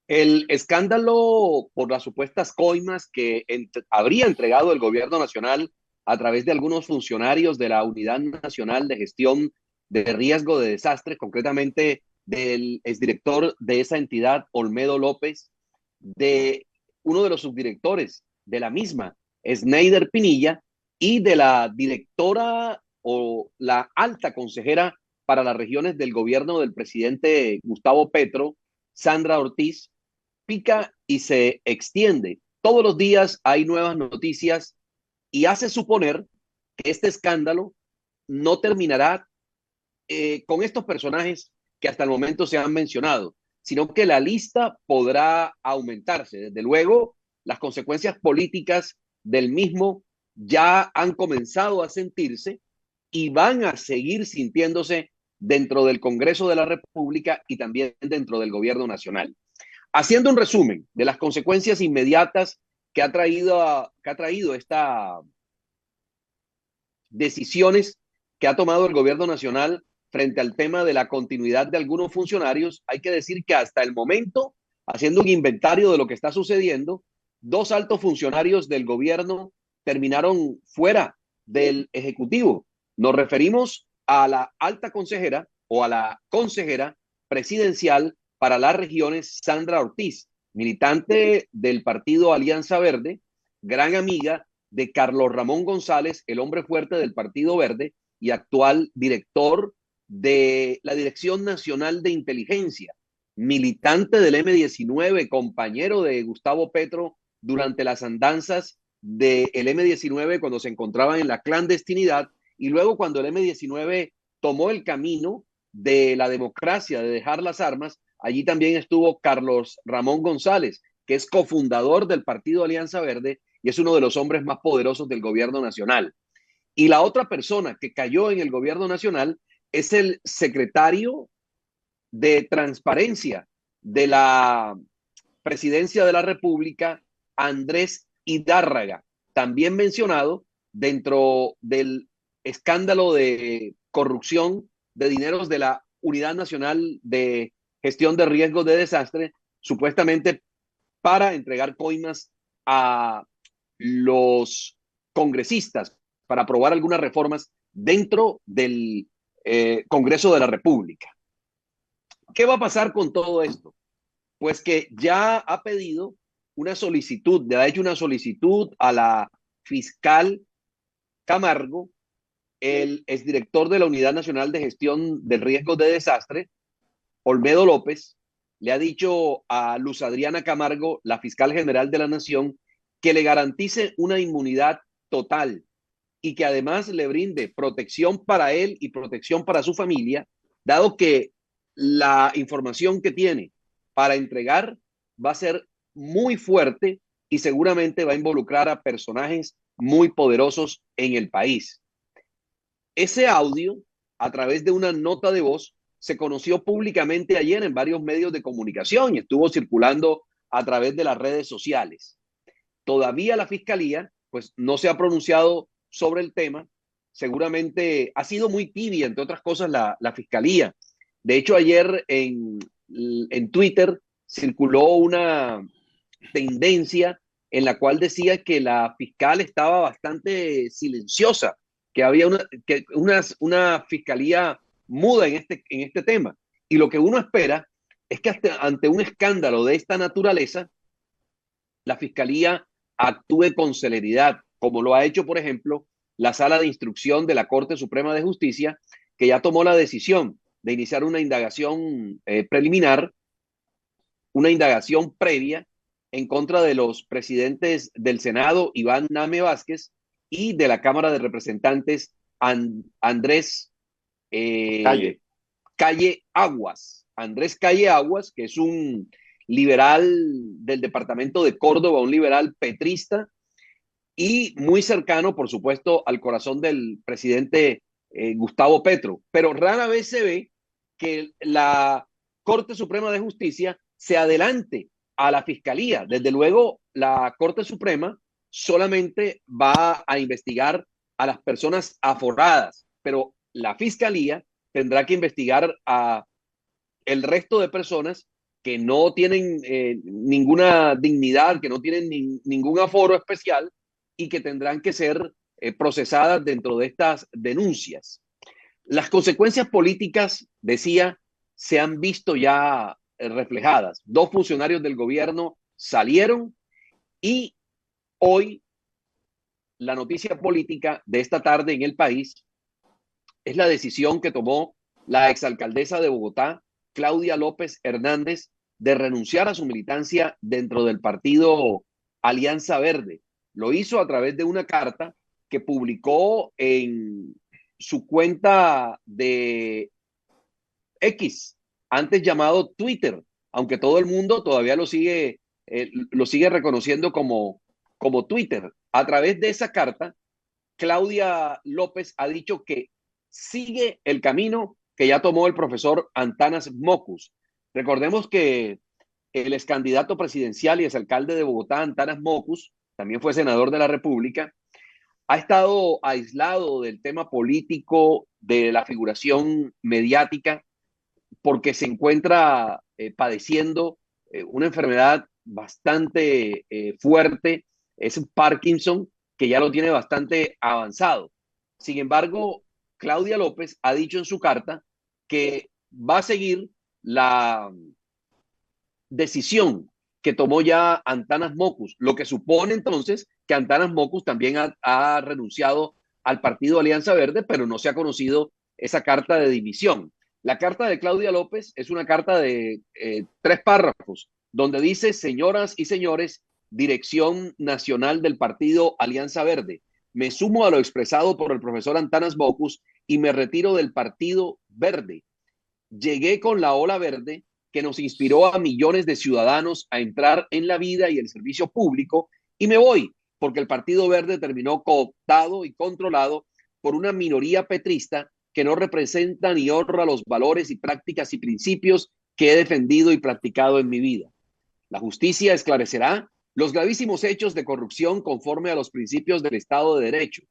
El escándalo por las supuestas coimas que habría entregado el gobierno nacional a través de algunos funcionarios de la Unidad Nacional de Gestión de Riesgo de Desastres, concretamente del exdirector de esa entidad, Olmedo López, de uno de los subdirectores de la misma, Sneider Pinilla, y de la directora o la alta consejera para las regiones del gobierno del presidente Gustavo Petro, Sandra Ortiz, pica y se extiende. Todos los días hay nuevas noticias y hace suponer que este escándalo no terminará con estos personajes que hasta el momento se han mencionado, sino que la lista podrá aumentarse. Desde luego, las consecuencias políticas del mismo ya han comenzado a sentirse y van a seguir sintiéndose dentro del Congreso de la República y también dentro del gobierno nacional. Haciendo un resumen de las consecuencias inmediatas que ha traído estas decisiones que ha tomado el gobierno nacional frente al tema de la continuidad de algunos funcionarios, hay que decir que hasta el momento, haciendo un inventario de lo que está sucediendo, dos altos funcionarios del gobierno terminaron fuera del Ejecutivo. Nos referimos a la alta consejera o a la consejera presidencial para las regiones, Sandra Ortiz, militante del partido Alianza Verde, gran amiga de Carlos Ramón González, el hombre fuerte del Partido Verde y actual director de la Dirección Nacional de Inteligencia, militante del M-19, compañero de Gustavo Petro durante las andanzas del M-19 cuando se encontraban en la clandestinidad y luego cuando el M-19 tomó el camino de la democracia, de dejar las armas, allí también estuvo Carlos Ramón González, que es cofundador del Partido Alianza Verde y es uno de los hombres más poderosos del gobierno nacional. Y la otra persona que cayó en el gobierno nacional es el secretario de Transparencia de la Presidencia de la República, Andrés Hidárraga, también mencionado dentro del escándalo de corrupción de dineros de la Unidad Nacional de Gestión de Riesgos de Desastre, supuestamente para entregar coimas a los congresistas para aprobar algunas reformas dentro del Congreso de la República. ¿Qué va a pasar con todo esto? Pues que ya ha pedido una solicitud, le ha hecho una solicitud a la fiscal Camargo, el exdirector de la Unidad Nacional de Gestión de Riesgos de Desastre, Olmedo López, le ha dicho a Luz Adriana Camargo, la fiscal general de la Nación, que le garantice una inmunidad total y que además le brinde protección para él y protección para su familia, dado que la información que tiene para entregar va a ser muy fuerte y seguramente va a involucrar a personajes muy poderosos en el país. Ese audio, a través de una nota de voz, se conoció públicamente ayer en varios medios de comunicación y estuvo circulando a través de las redes sociales. Todavía la fiscalía, pues, no se ha pronunciado sobre el tema. Seguramente ha sido muy tibia, entre otras cosas, la fiscalía. De hecho, ayer en Twitter circuló una tendencia en la cual decía que la fiscal estaba bastante silenciosa, que había una fiscalía muda en este tema. Y lo que uno espera es que ante un escándalo de esta naturaleza, la fiscalía actúe con celeridad, como lo ha hecho, por ejemplo, la Sala de Instrucción de la Corte Suprema de Justicia, que ya tomó la decisión de iniciar una indagación preliminar, una indagación previa en contra de los presidentes del Senado, Iván Name Vázquez, y de la Cámara de Representantes, Andrés Calle. Calle Aguas. Andrés Calle Aguas, que es un liberal del departamento de Córdoba, un liberal petrista y muy cercano, por supuesto, al corazón del presidente Gustavo Petro. Pero rara vez se ve que la Corte Suprema de Justicia se adelante a la Fiscalía. Desde luego, la Corte Suprema solamente va a investigar a las personas aforadas, pero la Fiscalía tendrá que investigar a el resto de personas que no tienen ninguna dignidad, que no tienen ningún aforo especial y que tendrán que ser procesadas dentro de estas denuncias. Las consecuencias políticas, decía, se han visto ya reflejadas. Dos funcionarios del gobierno salieron y hoy la noticia política de esta tarde en el país es la decisión que tomó la exalcaldesa de Bogotá, Claudia López Hernández, de renunciar a su militancia dentro del partido Alianza Verde. Lo hizo a través de una carta que publicó en su cuenta de X, antes llamado Twitter, aunque todo el mundo todavía lo sigue reconociendo como Twitter. A través de esa carta, Claudia López ha dicho que sigue el camino que ya tomó el profesor Antanas Mockus. Recordemos que el ex candidato presidencial y ex alcalde de Bogotá, Antanas Mockus, también fue senador de la República, ha estado aislado del tema político, de la figuración mediática, porque se encuentra padeciendo una enfermedad bastante fuerte, es un Parkinson, que ya lo tiene bastante avanzado. Sin embargo, Claudia López ha dicho en su carta que va a seguir la decisión que tomó ya Antanas Mockus, lo que supone entonces que Antanas Mockus también ha renunciado al partido Alianza Verde, pero no se ha conocido esa carta de dimisión. La carta de Claudia López es una carta de 3 párrafos, donde dice: señoras y señores, Dirección Nacional del Partido Alianza Verde, me sumo a lo expresado por el profesor Antanas Mockus y me retiro del Partido Verde. Llegué con la ola verde que nos inspiró a millones de ciudadanos a entrar en la vida y el servicio público, y me voy porque el Partido Verde terminó cooptado y controlado por una minoría petrista que no representa ni honra los valores y prácticas y principios que he defendido y practicado en mi vida. La justicia esclarecerá los gravísimos hechos de corrupción conforme a los principios del Estado de Derecho,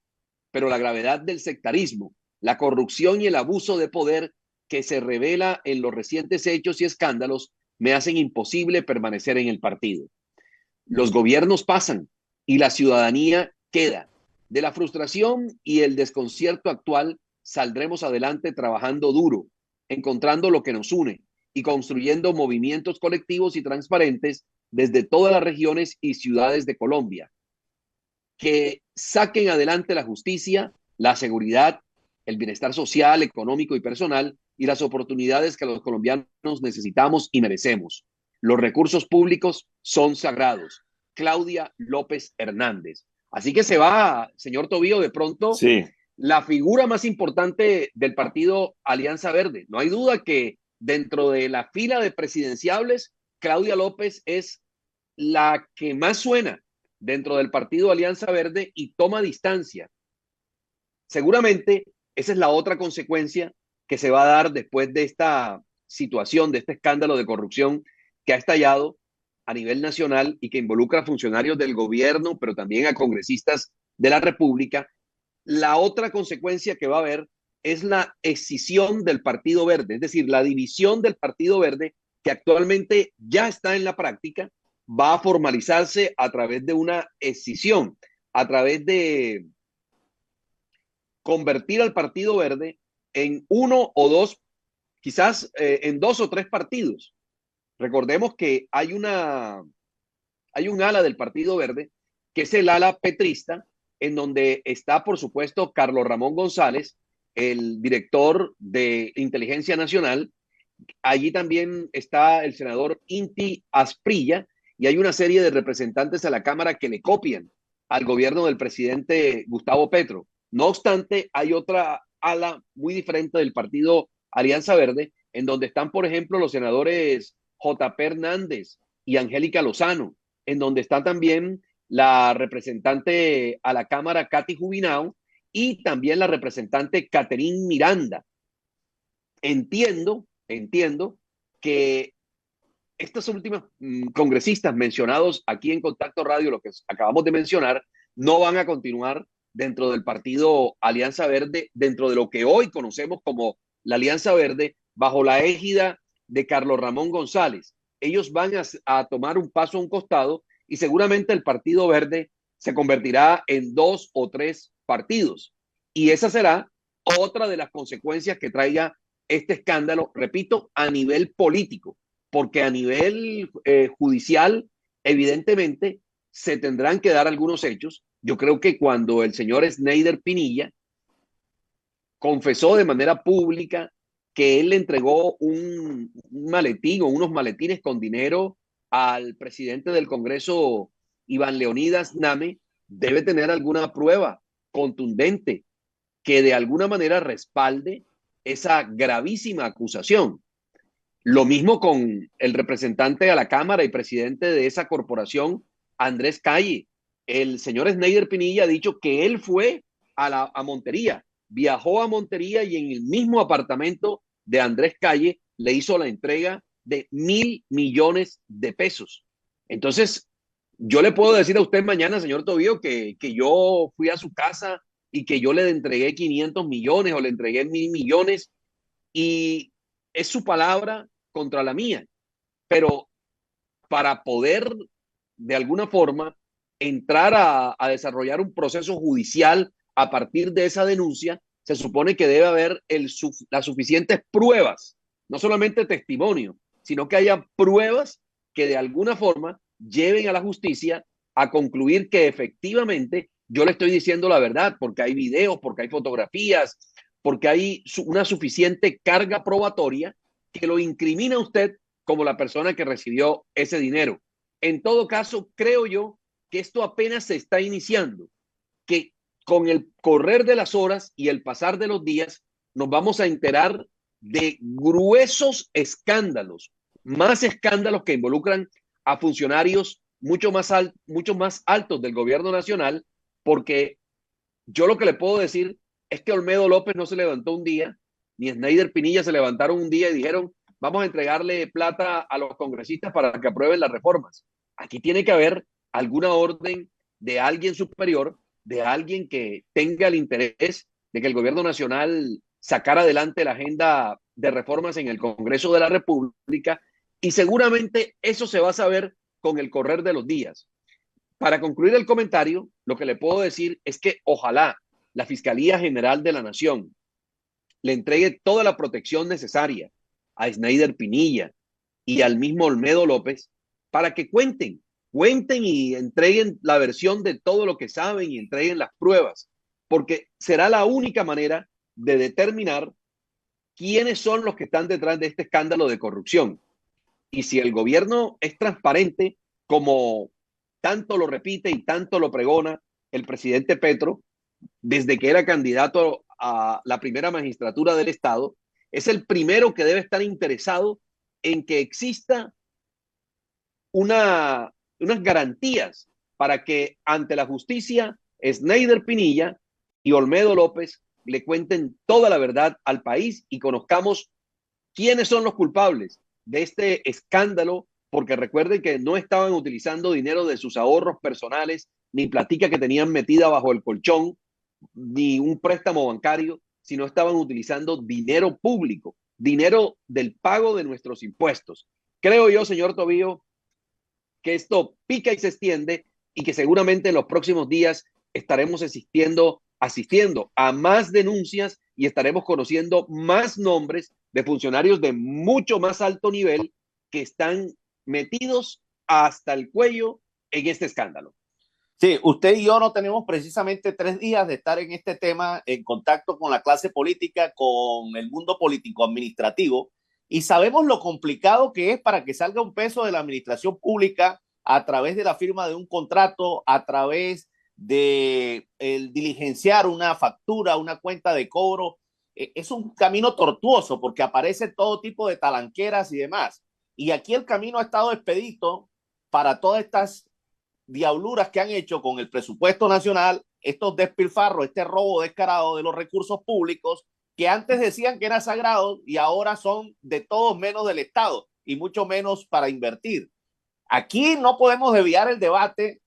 pero la gravedad del sectarismo, la corrupción y el abuso de poder que se revela en los recientes hechos y escándalos me hacen imposible permanecer en el partido. Los gobiernos pasan y la ciudadanía queda. De la frustración y el desconcierto actual saldremos adelante trabajando duro, encontrando lo que nos une y construyendo movimientos colectivos y transparentes desde todas las regiones y ciudades de Colombia, que saquen adelante la justicia, la seguridad, el bienestar social, económico y personal y las oportunidades que los colombianos necesitamos y merecemos. Los recursos públicos son sagrados. Claudia López Hernández. Así que se va, señor Tobío, de pronto Sí, la figura más importante del partido Alianza Verde. No hay duda que dentro de la fila de presidenciables, Claudia López es la que más suena dentro del partido Alianza Verde y toma distancia. Seguramente esa es la otra consecuencia que se va a dar después de esta situación, de este escándalo de corrupción que ha estallado a nivel nacional y que involucra a funcionarios del gobierno, pero también a congresistas de la República. La otra consecuencia que va a haber es la escisión del Partido Verde, es decir, la división del Partido Verde, que actualmente ya está en la práctica, va a formalizarse a través de una escisión, a través de convertir al Partido Verde en uno o dos, quizás en 2 o 3 partidos. Recordemos que hay un ala del Partido Verde, que es el ala petrista, en donde está, por supuesto, Carlos Ramón González, el director de Inteligencia Nacional. Allí también está el senador Inti Asprilla y hay una serie de representantes a la Cámara que le copian al gobierno del presidente Gustavo Petro. No obstante, hay otra ala muy diferente del partido Alianza Verde, en donde están, por ejemplo, los senadores J.P. Hernández y Angélica Lozano, en donde está también la representante a la Cámara, Katy Jubinao, y también la representante Caterín Miranda. Entiendo que estas últimas congresistas mencionados aquí en Contacto Radio, lo que acabamos de mencionar, no van a continuar dentro del partido Alianza Verde, dentro de lo que hoy conocemos como la Alianza Verde, bajo la égida de Carlos Ramón González. ellos van a tomar un paso a un costado y seguramente el Partido Verde se convertirá en 2 o 3 partidos. Y esa será otra de las consecuencias que traiga este escándalo, repito, a nivel político, porque a nivel judicial, evidentemente, se tendrán que dar algunos hechos. Yo creo que cuando el señor Snyder Pinilla confesó de manera pública que él le entregó un maletín o unos maletines con dinero al presidente del Congreso, Iván Leonidas Name, debe tener alguna prueba contundente que de alguna manera respalde esa gravísima acusación. Lo mismo con el representante a la Cámara y presidente de esa corporación, Andrés Calle. El señor Snyder Pinilla ha dicho que él fue a Montería, viajó a Montería y en el mismo apartamento de Andrés Calle le hizo la entrega de 1.000 millones de pesos. Entonces, yo le puedo decir a usted mañana, señor Tobío, que yo fui a su casa y que yo le entregué 500 millones o le entregué 1.000 millones y es su palabra contra la mía. Pero para poder de alguna forma entrar a desarrollar un proceso judicial a partir de esa denuncia, se supone que debe haber las suficientes pruebas, no solamente testimonio, sino que haya pruebas que de alguna forma lleven a la justicia a concluir que efectivamente yo le estoy diciendo la verdad, porque hay videos, porque hay fotografías, porque hay una suficiente carga probatoria que lo incrimina a usted como la persona que recibió ese dinero. En todo caso, creo yo que esto apenas se está iniciando, que con el correr de las horas y el pasar de los días nos vamos a enterar de gruesos escándalos, más escándalos que involucran a funcionarios mucho más altos del gobierno nacional, porque yo lo que le puedo decir es que Olmedo López no se levantó un día, ni Snyder Pinilla se levantaron un día y dijeron, vamos a entregarle plata a los congresistas para que aprueben las reformas. Aquí tiene que haber alguna orden de alguien superior, de alguien que tenga el interés de que el gobierno nacional sacara adelante la agenda de reformas en el Congreso de la República y seguramente eso se va a saber con el correr de los días. Para concluir el comentario, lo que le puedo decir es que ojalá la Fiscalía General de la Nación le entregue toda la protección necesaria a Snyder Pinilla y al mismo Olmedo López para que cuenten y entreguen la versión de todo lo que saben y entreguen las pruebas, porque será la única manera de determinar quiénes son los que están detrás de este escándalo de corrupción. Y si el gobierno es transparente, como tanto lo repite y tanto lo pregona el presidente Petro, desde que era candidato a la primera magistratura del Estado, es el primero que debe estar interesado en que exista unas garantías para que ante la justicia Snyder Pinilla y Olmedo López le cuenten toda la verdad al país y conozcamos quiénes son los culpables de este escándalo, porque recuerden que no estaban utilizando dinero de sus ahorros personales, ni platica que tenían metida bajo el colchón, ni un préstamo bancario, sino estaban utilizando dinero público, dinero del pago de nuestros impuestos. Creo yo, señor Tobío, que esto pica y se extiende y que seguramente en los próximos días estaremos asistiendo a más denuncias y estaremos conociendo más nombres de funcionarios de mucho más alto nivel que están metidos hasta el cuello en este escándalo. Sí, usted y yo no tenemos precisamente 3 días de estar en este tema, en contacto con la clase política, con el mundo político administrativo, y sabemos lo complicado que es para que salga un peso de la administración pública a través de la firma de un contrato, a través de el diligenciar una factura, una cuenta de cobro. Es un camino tortuoso porque aparece todo tipo de talanqueras y demás. Y aquí el camino ha estado expedito para todas estas diabluras que han hecho con el presupuesto nacional, estos despilfarros, este robo descarado de los recursos públicos que antes decían que eran sagrados y ahora son de todos menos del Estado y mucho menos para invertir. Aquí no podemos desviar el debate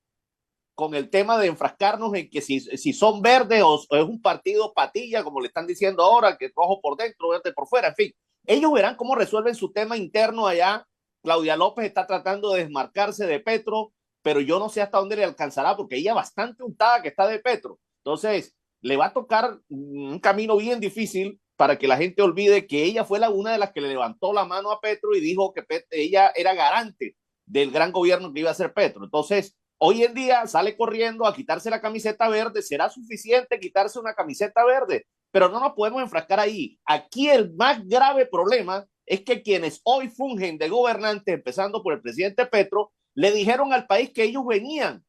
con el tema de enfrascarnos en que si son verdes o es un partido patilla, como le están diciendo ahora, que es rojo por dentro, verde por fuera, en fin. Ellos verán cómo resuelven su tema interno allá Claudia López está tratando de desmarcarse de Petro, pero yo no sé hasta dónde le alcanzará porque ella bastante untada que está de Petro. Entonces, le va a tocar un camino bien difícil para que la gente olvide que ella fue una de las que le levantó la mano a Petro y dijo que ella era garante del gran gobierno que iba a hacer Petro. Entonces, hoy en día sale corriendo a quitarse la camiseta verde. ¿Será suficiente quitarse una camiseta verde? Pero no nos podemos enfrascar ahí. Aquí el más grave problema es que quienes hoy fungen de gobernantes, empezando por el presidente Petro, le dijeron al país que ellos venían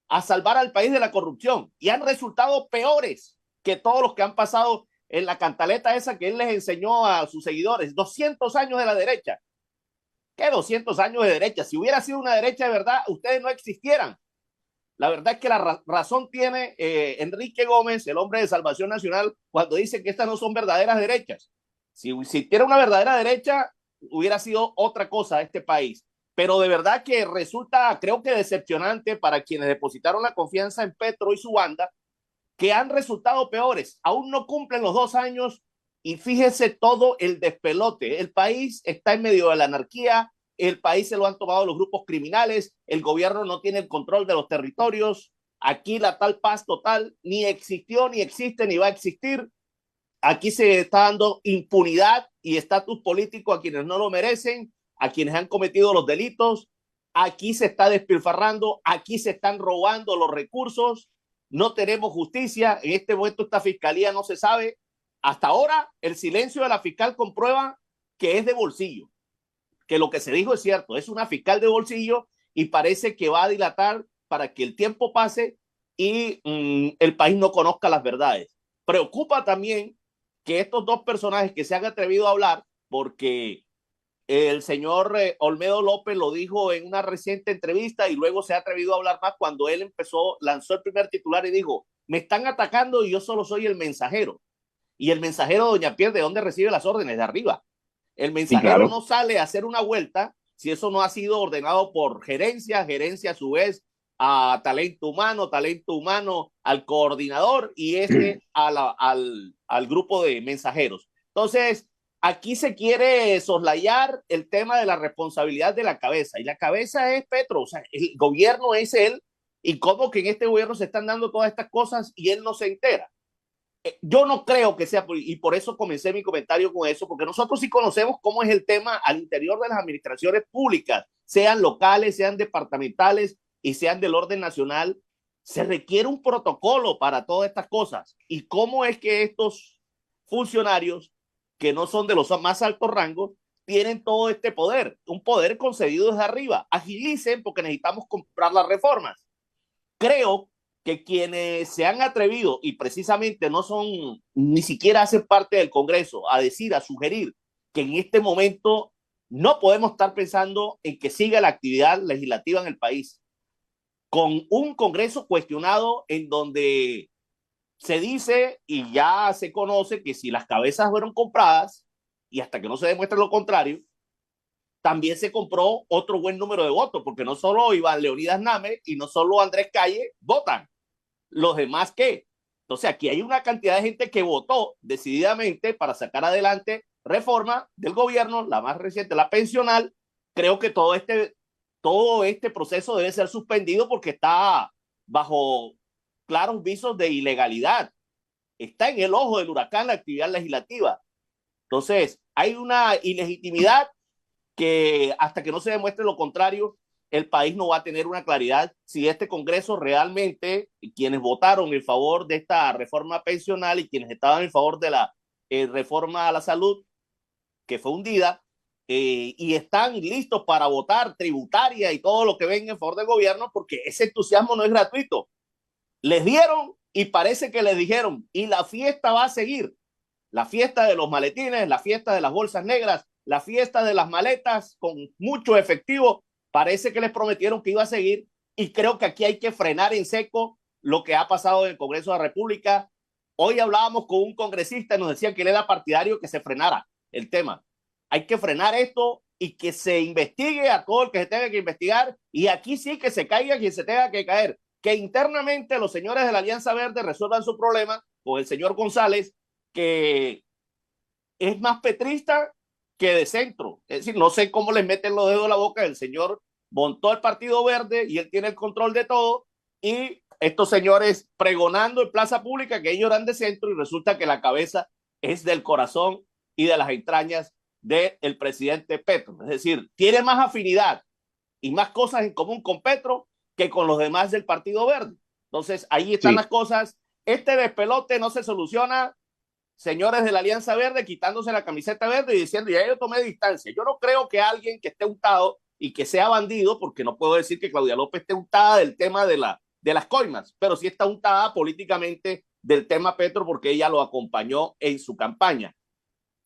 a salvar al país de la corrupción y han resultado peores que todos los que han pasado en la cantaleta esa que él les enseñó a sus seguidores. 200 años de la derecha. ¿Qué 200 años de derecha? Si hubiera sido una derecha de verdad, ustedes no existieran. La verdad es que la razón tiene Enrique Gómez, el hombre de Salvación Nacional, cuando dice que estas no son verdaderas derechas. Si existiera una verdadera derecha, hubiera sido otra cosa este país. Pero de verdad que resulta, creo que decepcionante para quienes depositaron la confianza en Petro y su banda, que han resultado peores. Aún no cumplen los 2 años y fíjese todo el despelote. El país está en medio de la anarquía, el país se lo han tomado los grupos criminales, el gobierno no tiene el control de los territorios, aquí la tal paz total ni existió, ni existe, ni va a existir. Aquí se está dando impunidad y estatus político a quienes no lo merecen, a quienes han cometido los delitos. Aquí se está despilfarrando, aquí se están robando los recursos, no tenemos justicia. En este momento esta fiscalía no se sabe. Hasta ahora el silencio de la fiscal comprueba que es de bolsillo, que lo que se dijo es cierto, es una fiscal de bolsillo y parece que va a dilatar para que el tiempo pase y el país no conozca las verdades. Preocupa también que estos dos personajes que se han atrevido a hablar, porque el señor Olmedo López lo dijo en una reciente entrevista y luego se ha atrevido a hablar más cuando él lanzó el primer titular y dijo, me están atacando y yo solo soy el mensajero. Y el mensajero, doña Pierre, ¿de dónde recibe las órdenes? De arriba. El Sí, mensajero claro. no sale a hacer una vuelta si eso no ha sido ordenado por gerencia, gerencia a su vez a talento humano al coordinador y al grupo de mensajeros. Entonces, aquí se quiere soslayar el tema de la responsabilidad de la cabeza y la cabeza es Petro, o sea, el gobierno es él y cómo que en este gobierno se están dando todas estas cosas y él no se entera. Yo no creo que sea, y por eso comencé mi comentario con eso, porque nosotros sí conocemos cómo es el tema al interior de las administraciones públicas, sean locales, sean departamentales y sean del orden nacional. Se requiere un protocolo para todas estas cosas. Y cómo es que estos funcionarios, que no son de los más altos rangos, tienen todo este poder, un poder concedido desde arriba. Agilicen porque necesitamos comprar las reformas. Creo que quienes se han atrevido y precisamente no son, ni siquiera hacen parte del Congreso, a decir, a sugerir que en este momento no podemos estar pensando en que siga la actividad legislativa en el país, con un Congreso cuestionado en donde se dice y ya se conoce que si las cabezas fueron compradas, y hasta que no se demuestre lo contrario, también se compró otro buen número de votos, porque no solo Iván Leonidas Name y no solo Andrés Calle votan, los demás qué. Entonces aquí hay una cantidad de gente que votó decididamente para sacar adelante reforma del gobierno, la más reciente, la pensional. Creo que todo este proceso debe ser suspendido porque está bajo claros visos de ilegalidad. Está en el ojo del huracán la actividad legislativa. Entonces, hay una ilegitimidad que hasta que no se demuestre lo contrario, el país no va a tener una claridad si este Congreso realmente, quienes votaron en favor de esta reforma pensional y quienes estaban en favor de la reforma a la salud, que fue hundida, y están listos para votar tributaria y todo lo que venga en favor del gobierno, porque ese entusiasmo no es gratuito. Les dieron y parece que les dijeron, y la fiesta va a seguir. La fiesta de los maletines, la fiesta de las bolsas negras, la fiesta de las maletas con mucho efectivo, parece que les prometieron que iba a seguir y creo que aquí hay que frenar en seco lo que ha pasado en el Congreso de la República. Hoy hablábamos con un congresista y nos decía que él era partidario que se frenara el tema. Hay que frenar esto y que se investigue a todo el que se tenga que investigar y aquí sí que se caiga quien se tenga que caer. Que internamente los señores de la Alianza Verde resuelvan su problema con el señor González, que es más petrista que de centro. Es decir, no sé cómo les meten los dedos a la boca. El señor montó el Partido Verde y él tiene el control de todo, y estos señores pregonando en plaza pública que ellos eran de centro, y resulta que la cabeza es del corazón y de las entrañas del presidente Petro. Es decir, tiene más afinidad y más cosas en común con Petro que con los demás del Partido Verde. Entonces, ahí están Sí. las cosas. Este despelote no se soluciona, señores de la Alianza Verde, quitándose la camiseta verde y diciendo, ya yo tomé distancia. Yo no creo que alguien que esté untado y que sea bandido, porque no puedo decir que Claudia López esté untada del tema de las coimas, pero sí está untada políticamente del tema Petro, porque ella lo acompañó en su campaña.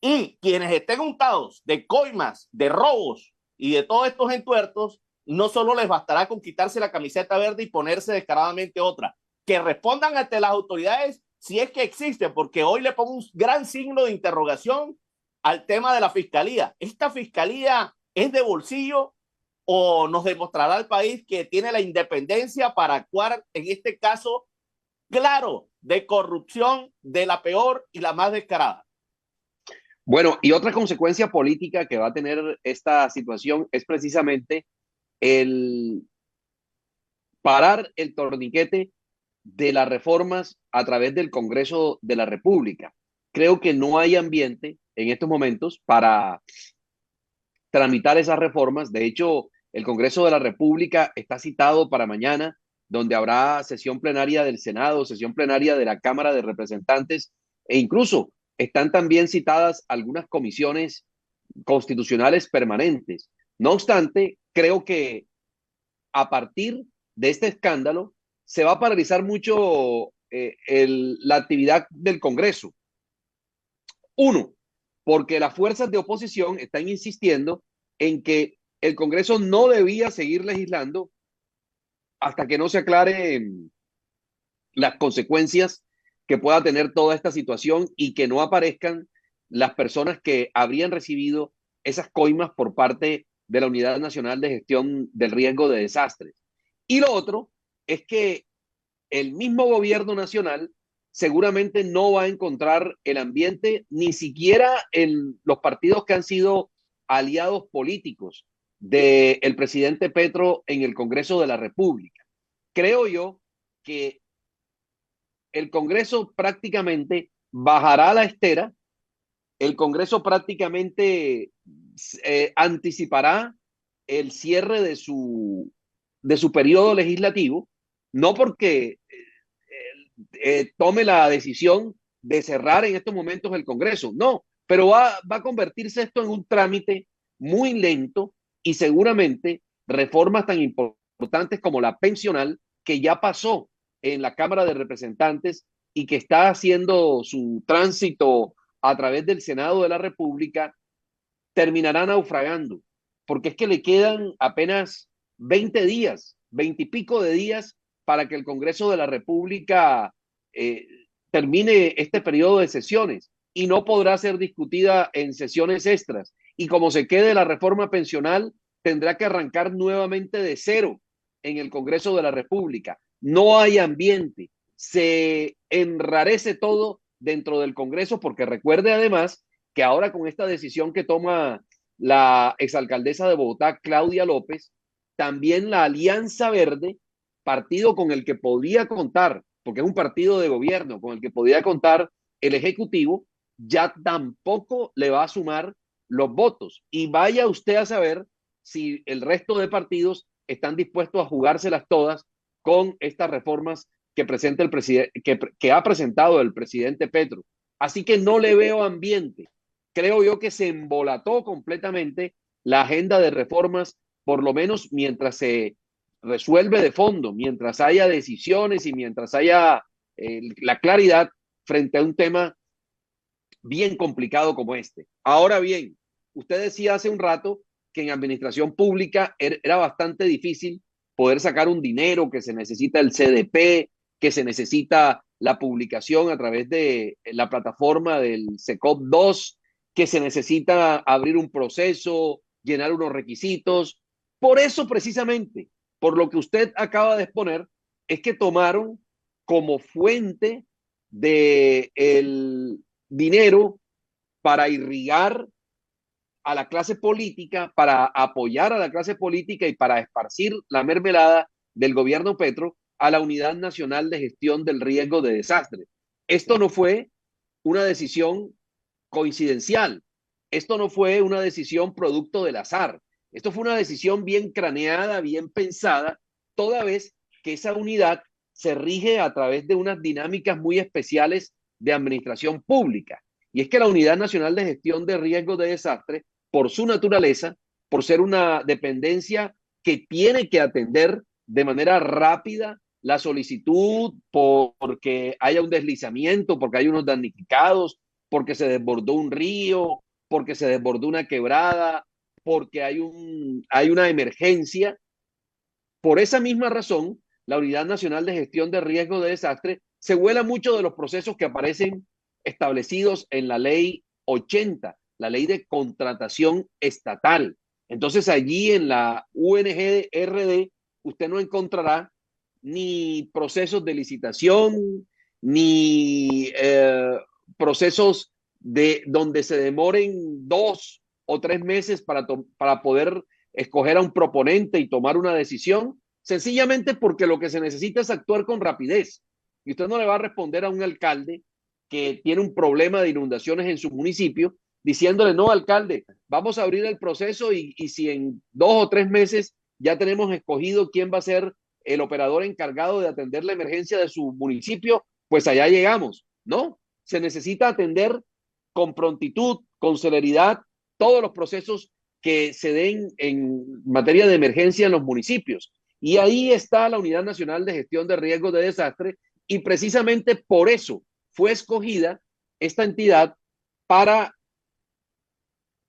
Y quienes estén untados de coimas, de robos y de todos estos entuertos, no solo les bastará con quitarse la camiseta verde y ponerse descaradamente otra, que respondan ante las autoridades si es que existe, porque hoy le pongo un gran signo de interrogación al tema de la fiscalía. ¿Esta fiscalía es de bolsillo o nos demostrará al país que tiene la independencia para actuar en este caso claro de corrupción de la peor y la más descarada? Bueno, y otra consecuencia política que va a tener esta situación es precisamente el parar el torniquete de las reformas a través del Congreso de la República. Creo que no hay ambiente en estos momentos para tramitar esas reformas. De hecho, el Congreso de la República está citado para mañana, donde habrá sesión plenaria del Senado, sesión plenaria de la Cámara de Representantes, e incluso están también citadas algunas comisiones constitucionales permanentes. No obstante, creo que a partir de este escándalo se va a paralizar mucho la actividad del Congreso. Uno, porque las fuerzas de oposición están insistiendo en que el Congreso no debía seguir legislando hasta que no se aclaren las consecuencias que pueda tener toda esta situación y que no aparezcan las personas que habrían recibido esas coimas por parte de la Unidad Nacional de Gestión del Riesgo de Desastres. Y lo otro es que el mismo gobierno nacional seguramente no va a encontrar el ambiente, ni siquiera en los partidos que han sido aliados políticos del presidente Petro en el Congreso de la República. Creo yo que el Congreso prácticamente bajará la estera, el Congreso prácticamente anticipará el cierre de su periodo legislativo, no porque tome la decisión de cerrar en estos momentos el Congreso, no, pero va a convertirse esto en un trámite muy lento y seguramente reformas tan importantes como la pensional, que ya pasó en la Cámara de Representantes y que está haciendo su tránsito a través del Senado de la República, terminará naufragando, porque es que le quedan apenas 20 días, 20 y pico de días para que el Congreso de la República eh, termine este periodo de sesiones y no podrá ser discutida en sesiones extras. Y como se quede la reforma pensional, tendrá que arrancar nuevamente de cero en el Congreso de la República. No hay ambiente, se enrarece todo dentro del Congreso, porque recuerde además que ahora con esta decisión que toma la exalcaldesa de Bogotá, Claudia López, también la Alianza Verde, partido con el que podía contar, porque es un partido de gobierno, con el que podía contar el Ejecutivo, ya tampoco le va a sumar los votos. Y vaya usted a saber si el resto de partidos están dispuestos a jugárselas todas con estas reformas que presenta el presidente, que ha presentado el presidente Petro. Así que no le veo ambiente. Creo yo que se embolató completamente la agenda de reformas, por lo menos mientras se resuelve de fondo, mientras haya decisiones y mientras haya la claridad frente a un tema bien complicado como este. Ahora bien, usted decía hace un rato que en administración pública era bastante difícil poder sacar un dinero, que se necesita el CDP, que se necesita la publicación a través de la plataforma del SECOP 2, que se necesita abrir un proceso, llenar unos requisitos. Por eso precisamente, por lo que usted acaba de exponer, es que tomaron como fuente de el dinero para irrigar a la clase política, para apoyar a la clase política y para esparcir la mermelada del gobierno Petro a la Unidad Nacional de Gestión del Riesgo de Desastre. Esto no fue una decisión coincidencial. Esto no fue una decisión producto del azar. Esto fue una decisión bien craneada, bien pensada, toda vez que esa unidad se rige a través de unas dinámicas muy especiales de administración pública. Y es que la Unidad Nacional de Gestión de Riesgos de Desastre, por su naturaleza, por ser una dependencia que tiene que atender de manera rápida la solicitud porque haya un deslizamiento, porque hay unos damnificados, porque se desbordó un río, porque se desbordó una quebrada, porque hay una emergencia. Por esa misma razón, la Unidad Nacional de Gestión de Riesgo de Desastre se vuela mucho de los procesos que aparecen establecidos en la ley 80, la ley de contratación estatal. Entonces allí en la UNGRD usted no encontrará ni procesos de licitación, ni procesos de donde se demoren 2 o 3 meses para poder escoger a un proponente y tomar una decisión, sencillamente porque lo que se necesita es actuar con rapidez. Y usted no le va a responder a un alcalde que tiene un problema de inundaciones en su municipio, diciéndole, no, alcalde, vamos a abrir el proceso y si en 2 o 3 meses ya tenemos escogido quién va a ser el operador encargado de atender la emergencia de su municipio, pues allá llegamos. No, se necesita atender con prontitud, con celeridad, todos los procesos que se den en materia de emergencia en los municipios. Y ahí está la Unidad Nacional de Gestión de Riesgos de Desastre y precisamente por eso fue escogida esta entidad para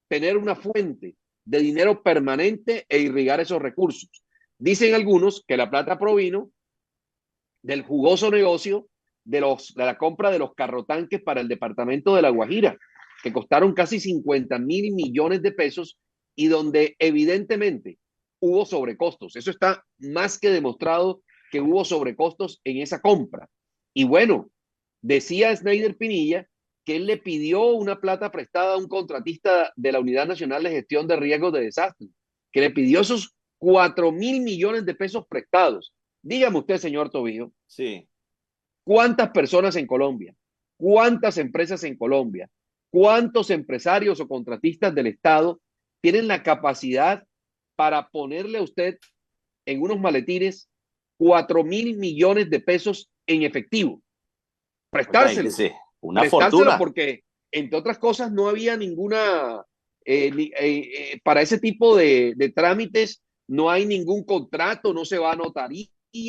tener una fuente de dinero permanente e irrigar esos recursos. Dicen algunos que la plata provino del jugoso negocio de la compra de los carrotanques para el departamento de La Guajira, que costaron casi 50.000 millones de pesos y donde evidentemente hubo sobrecostos. Eso está más que demostrado que hubo sobrecostos en esa compra. Y bueno, decía Snyder Pinilla que él le pidió una plata prestada a un contratista de la Unidad Nacional de Gestión de Riesgos de Desastres, que le pidió esos 4.000 millones de pesos prestados. Dígame usted, señor Tobío, sí. ¿cuántas personas en Colombia? ¿Cuántas empresas en Colombia? ¿Cuántos empresarios o contratistas del Estado tienen la capacidad para ponerle a usted en unos maletines 4.000 millones de pesos en efectivo? Prestárselo. Sí, una Prestárselo fortuna. porque, entre otras cosas, no había ninguna, para ese tipo de trámites, no hay ningún contrato, no se va a notaría,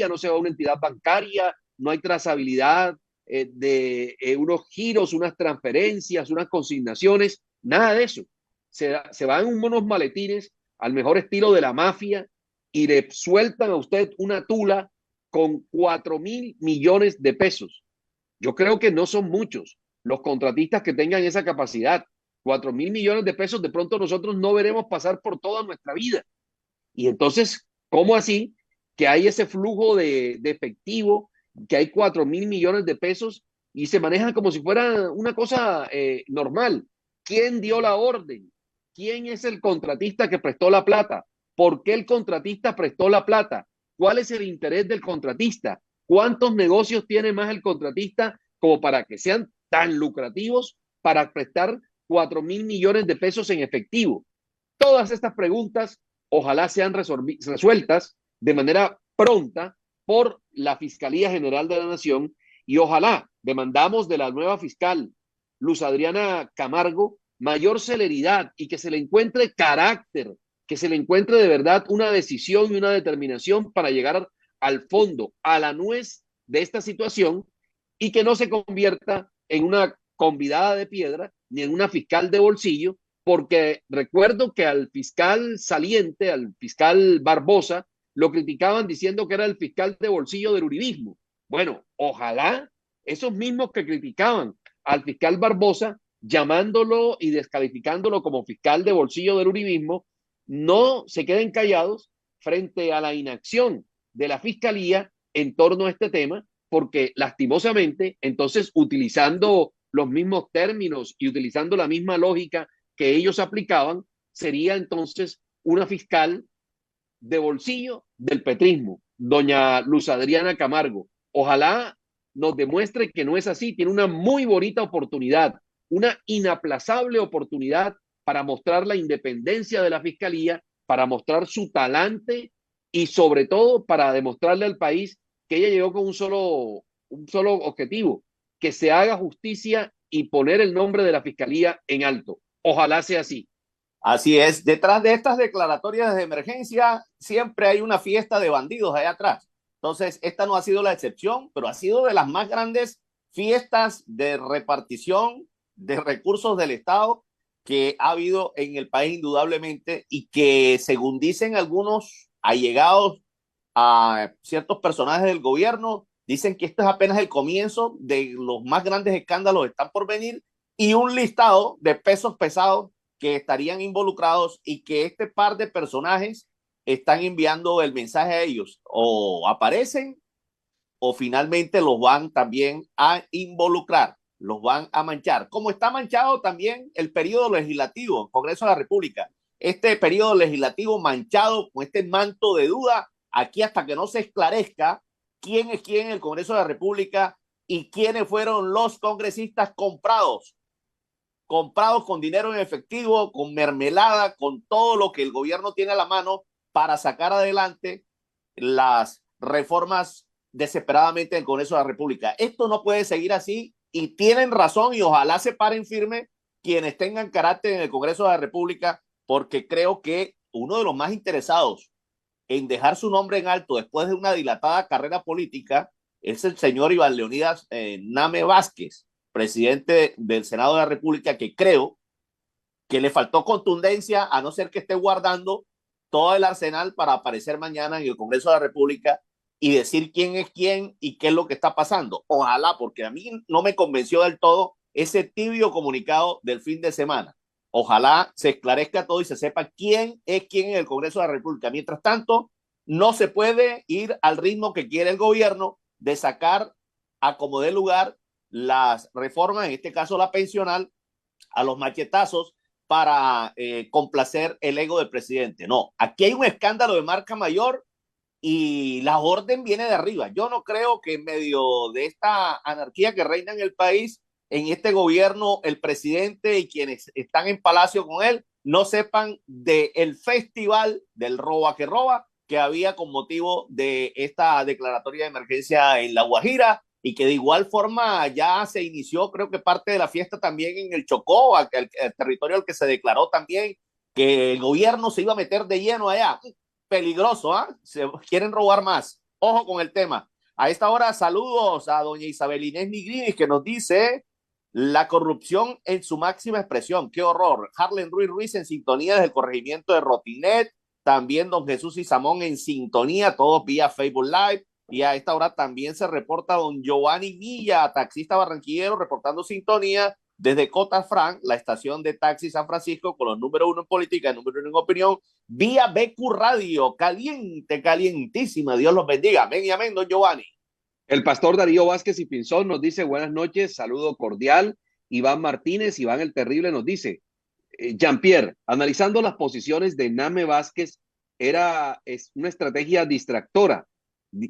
no se va a una entidad bancaria, no hay trazabilidad de unos giros, unas transferencias, unas consignaciones, nada de eso. Se van unos maletines al mejor estilo de la mafia y le sueltan a usted una tula con 4.000 millones de pesos. Yo creo que no son muchos los contratistas que tengan esa capacidad. 4.000 millones de pesos de pronto nosotros no veremos pasar por toda nuestra vida. Y entonces, ¿cómo así que hay ese flujo de efectivo, que hay 4.000 millones de pesos y se maneja como si fuera una cosa normal? ¿Quién dio la orden? ¿Quién es el contratista que prestó la plata? ¿Por qué el contratista prestó la plata? ¿Cuál es el interés del contratista? ¿Cuántos negocios tiene más el contratista como para que sean tan lucrativos para prestar 4.000 millones de pesos en efectivo? Todas estas preguntas ojalá sean resueltas de manera pronta por la Fiscalía General de la Nación y ojalá demandamos de la nueva fiscal Luz Adriana Camargo mayor celeridad y que se le encuentre carácter, que se le encuentre de verdad una decisión y una determinación para llegar al fondo, a la nuez de esta situación y que no se convierta en una convidada de piedra ni en una fiscal de bolsillo, porque recuerdo que al fiscal saliente, al fiscal Barbosa, lo criticaban diciendo que era el fiscal de bolsillo del uribismo. Bueno, ojalá esos mismos que criticaban al fiscal Barbosa, llamándolo y descalificándolo como fiscal de bolsillo del uribismo, no se queden callados frente a la inacción de la fiscalía en torno a este tema, porque lastimosamente, entonces, utilizando los mismos términos y utilizando la misma lógica que ellos aplicaban, sería entonces una fiscal de bolsillo del petrismo, doña Luz Adriana Camargo. Ojalá nos demuestre que no es así. Tiene una muy bonita oportunidad, una inaplazable oportunidad para mostrar la independencia de la fiscalía, para mostrar su talante y sobre todo para demostrarle al país que ella llegó con un solo objetivo, que se haga justicia y poner el nombre de la fiscalía en alto. Ojalá sea así. Así es, detrás de estas declaratorias de emergencia siempre hay una fiesta de bandidos allá atrás. Entonces, esta no ha sido la excepción, pero ha sido de las más grandes fiestas de repartición de recursos del Estado que ha habido en el país indudablemente y que, según dicen algunos allegados a ciertos personajes del gobierno, dicen que esto es apenas el comienzo de los más grandes escándalos que están por venir y un listado de pesos pesados que estarían involucrados y que este par de personajes están enviando el mensaje a ellos. O aparecen o finalmente los van también a involucrar, los van a manchar. Como está manchado también el periodo legislativo, el Congreso de la República. Este periodo legislativo manchado con este manto de duda, aquí hasta que no se esclarezca quién es quién en el Congreso de la República y quiénes fueron los congresistas comprados con dinero en efectivo, con mermelada, con todo lo que el gobierno tiene a la mano para sacar adelante las reformas desesperadamente del Congreso de la República. Esto no puede seguir así y tienen razón y ojalá se paren firme quienes tengan carácter en el Congreso de la República, porque creo que uno de los más interesados en dejar su nombre en alto después de una dilatada carrera política es el señor Iván Leonidas Name Vázquez, presidente del Senado de la República, que creo que le faltó contundencia, a no ser que esté guardando todo el arsenal para aparecer mañana en el Congreso de la República y decir quién es quién y qué es lo que está pasando. Ojalá, porque a mí no me convenció del todo ese tibio comunicado del fin de semana. Ojalá se esclarezca todo y se sepa quién es quién en el Congreso de la República. Mientras tanto, no se puede ir al ritmo que quiere el gobierno de sacar a como dé lugar las reformas, en este caso la pensional, a los machetazos para complacer el ego del presidente. No, aquí hay un escándalo de marca mayor y la orden viene de arriba. Yo no creo que en medio de esta anarquía que reina en el país, en este gobierno, el presidente y quienes están en palacio con él no sepan del festival del roba que había con motivo de esta declaratoria de emergencia en La Guajira y que de igual forma ya se inició, creo que parte de la fiesta también en el Chocó, el territorio al que se declaró también que el gobierno se iba a meter de lleno allá. Peligroso, ¿ah? Se quieren robar más. Ojo con el tema. A esta hora, saludos a doña Isabel Inés Nigrinis, que nos dice la corrupción en su máxima expresión. Qué horror. Harlen Ruiz Ruiz en sintonía desde el corregimiento de Rotinet. También don Jesús Isamón en sintonía, todos vía Facebook Live. Y a esta hora también se reporta don Giovanni Villa, taxista barranquillero, reportando sintonía desde Cota Frank, la estación de taxi San Francisco, con los número uno en política, número uno en opinión, vía BQ Radio, caliente, calientísima. Dios los bendiga. Amén y amén, don Giovanni. El pastor Darío Vázquez y Pinzón nos dice buenas noches, saludo cordial. Iván Martínez, Iván el Terrible nos dice, Jean-Pierre, analizando las posiciones de Name Vázquez, es una estrategia distractora.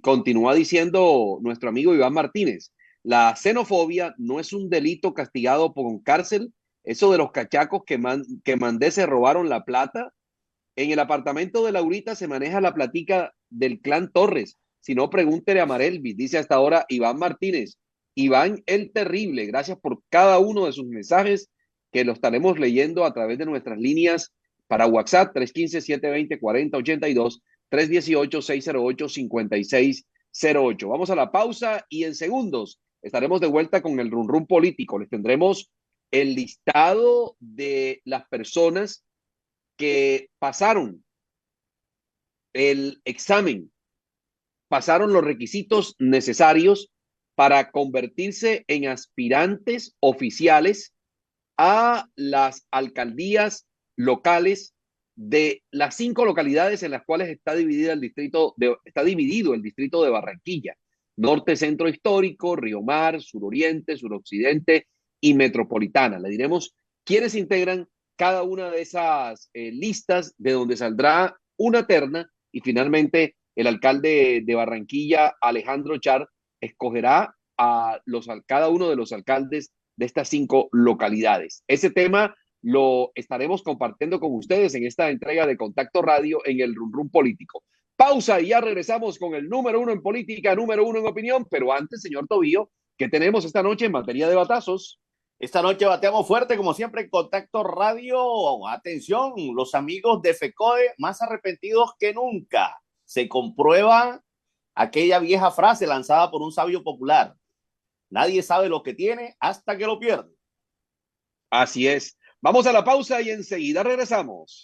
Continúa diciendo nuestro amigo Iván Martínez, la xenofobia no es un delito castigado con cárcel. Eso de los cachacos que mandé se robaron la plata. En el apartamento de Laurita se maneja la platica del clan Torres. Si no, pregúntele a Marelvis, dice hasta ahora Iván Martínez. Iván el Terrible, gracias por cada uno de sus mensajes que lo estaremos leyendo a través de nuestras líneas para WhatsApp 315-720-4082, 318-608-5608. Vamos a la pausa y en segundos estaremos de vuelta con el Run Run político. Les tendremos el listado de las personas que pasaron el examen, pasaron los requisitos necesarios para convertirse en aspirantes oficiales a las alcaldías locales de las 5 localidades en las cuales está dividido el distrito de Barranquilla: norte, centro histórico, Río Mar, suroriente, suroccidente y metropolitana. Le diremos quiénes integran cada una de esas listas de donde saldrá una terna y finalmente el alcalde de Barranquilla, Alejandro Char, escogerá a cada uno de los alcaldes de estas 5 localidades. Ese tema lo estaremos compartiendo con ustedes en esta entrega de Contacto Radio en el Run Run Político. Pausa y ya regresamos con el número 1 en política, número 1 en opinión, pero antes, señor Tobío, ¿qué tenemos esta noche en materia de batazos? Esta noche bateamos fuerte, como siempre, en Contacto Radio. Atención, los amigos de FECODE más arrepentidos que nunca. Se comprueba aquella vieja frase lanzada por un sabio popular. Nadie sabe lo que tiene hasta que lo pierde. Así es. Vamos a la pausa y enseguida regresamos.